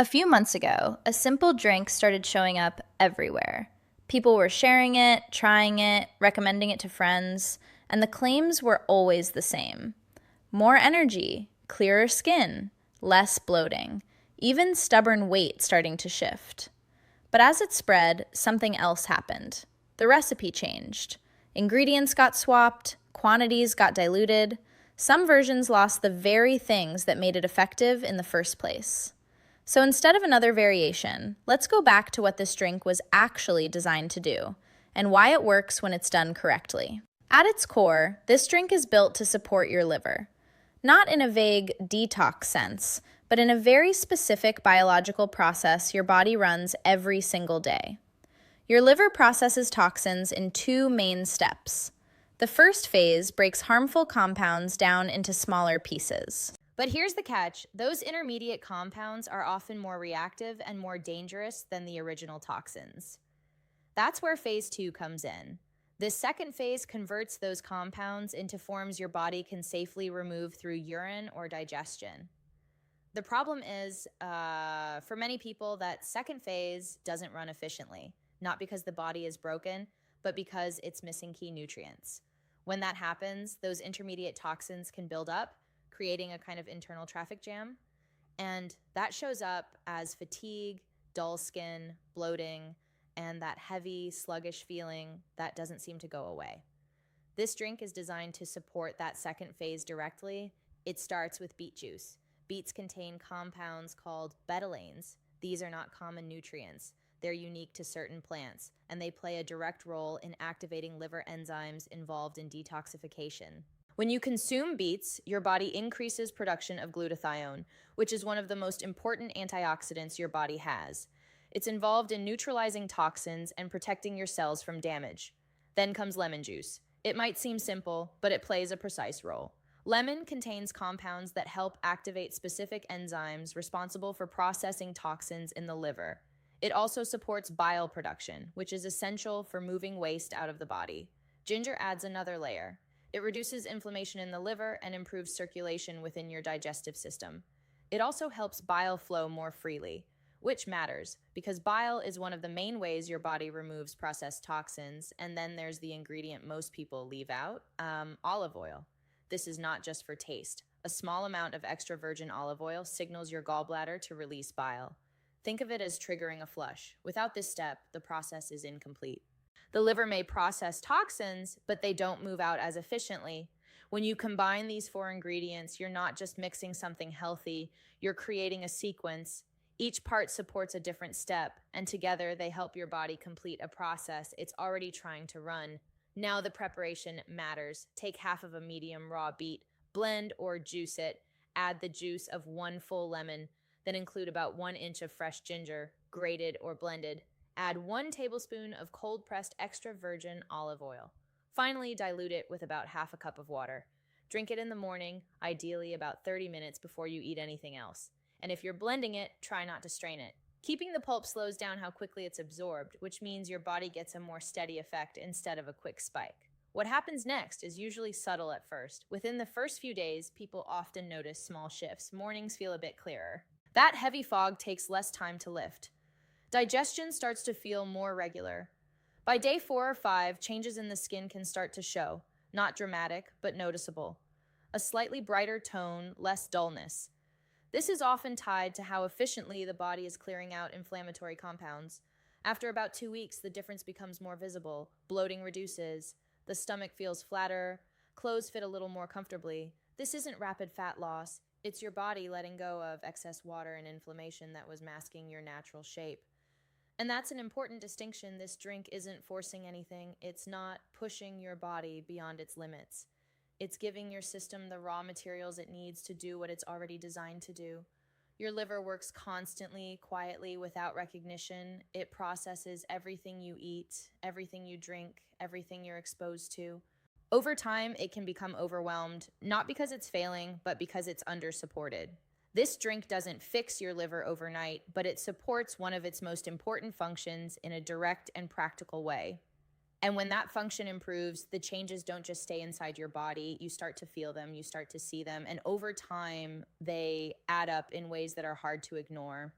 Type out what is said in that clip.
A few months ago, a simple drink started showing up everywhere. People were sharing it, trying it, recommending it to friends, and the claims were always the same: more energy, clearer skin, less bloating, even stubborn weight starting to shift. But as it spread, something else happened. The recipe changed. Ingredients got swapped, quantities got diluted. Some versions lost the very things that made it effective in the first place. So instead of another variation, let's go back to what this drink was actually designed to do and why it works when it's done correctly. At its core, this drink is built to support your liver, not in a vague detox sense, but in a very specific biological process your body runs every single day. Your liver processes toxins in two main steps. The first phase breaks harmful compounds down into smaller pieces. But here's the catch: those intermediate compounds are often more reactive and more dangerous than the original toxins. That's where phase two comes in. This second phase converts those compounds into forms your body can safely remove through urine or digestion. The problem is, for many people, that second phase doesn't run efficiently, not because the body is broken, but because it's missing key nutrients. When that happens, those intermediate toxins can build up, creating a kind of internal traffic jam. And that shows up as fatigue, dull skin, bloating, and that heavy, sluggish feeling that doesn't seem to go away. This drink is designed to support that second phase directly. It starts with beet juice. Beets contain compounds called betalains. These are not common nutrients. They're unique to certain plants, and they play a direct role in activating liver enzymes involved in detoxification. When you consume beets, your body increases production of glutathione, which is one of the most important antioxidants your body has. It's involved in neutralizing toxins and protecting your cells from damage. Then comes lemon juice. It might seem simple, but it plays a precise role. Lemon contains compounds that help activate specific enzymes responsible for processing toxins in the liver. It also supports bile production, which is essential for moving waste out of the body. Ginger adds another layer. It reduces inflammation in the liver and improves circulation within your digestive system. It also helps bile flow more freely, which matters because bile is one of the main ways your body removes processed toxins. And then there's the ingredient most people leave out, olive oil. This is not just for taste. A small amount of extra virgin olive oil signals your gallbladder to release bile. Think of it as triggering a flush. Without this step, the process is incomplete. The liver may process toxins, but they don't move out as efficiently. When you combine these four ingredients, you're not just mixing something healthy, you're creating a sequence. Each part supports a different step, and together they help your body complete a process it's already trying to run. Now the preparation matters. Take half of a medium raw beet, blend or juice it, add the juice of one full lemon, then include about 1 inch of fresh ginger, grated or blended. Add 1 tablespoon of cold-pressed extra virgin olive oil. Finally, dilute it with about half a cup of water. Drink it in the morning, ideally about 30 minutes before you eat anything else. And if you're blending it, try not to strain it. Keeping the pulp slows down how quickly it's absorbed, which means your body gets a more steady effect instead of a quick spike. What happens next is usually subtle at first. Within the first few days, people often notice small shifts. Mornings feel a bit clearer. That heavy fog takes less time to lift. Digestion starts to feel more regular. By day 4 or 5, changes in the skin can start to show, not dramatic, but noticeable. A slightly brighter tone, less dullness. This is often tied to how efficiently the body is clearing out inflammatory compounds. After about 2 weeks, the difference becomes more visible. Bloating reduces, the stomach feels flatter, clothes fit a little more comfortably. This isn't rapid fat loss, it's your body letting go of excess water and inflammation that was masking your natural shape. And that's an important distinction. This drink isn't forcing anything. It's not pushing your body beyond its limits. It's giving your system the raw materials it needs to do what it's already designed to do. Your liver works constantly, quietly, without recognition. It processes everything you eat, everything you drink, everything you're exposed to. Over time, it can become overwhelmed, not because it's failing, but because it's under-supported. This drink doesn't fix your liver overnight, but it supports one of its most important functions in a direct and practical way. And when that function improves, the changes don't just stay inside your body. You start to feel them, you start to see them, and over time, they add up in ways that are hard to ignore.